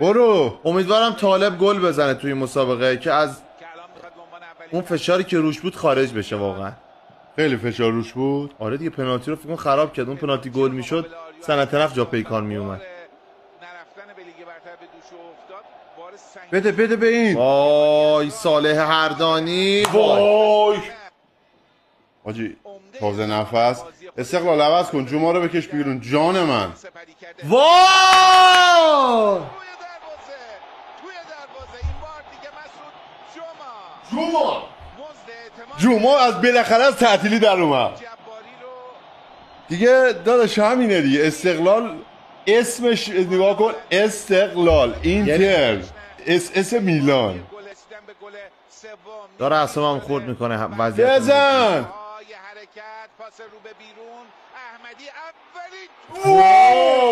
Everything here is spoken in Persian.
برو. امیدوارم طالب گل بزنه توی مسابقه که از اون فشاری که روش بود خارج بشه. واقعا خیلی فشار روش بود. آره دیگه، پنالتی رو فکر کنم خراب کرد. اون پنالتی گل میشد سنت طرف جا پیکان میومد. بده بده به این. وای صالح هردانی، وای حاجی تازه نفس. استقلال عوض کن، جوما رو بکش بیرون جان من. وای جوما از بالاخره از تعطیلی در اومد دیگه. داداش همینه دیگه. استقلال اسمش نگاه کن، استقلال اینتر اسم میلان داره اصلا خورد میکنه وضعیت. بزن. احمدی اولی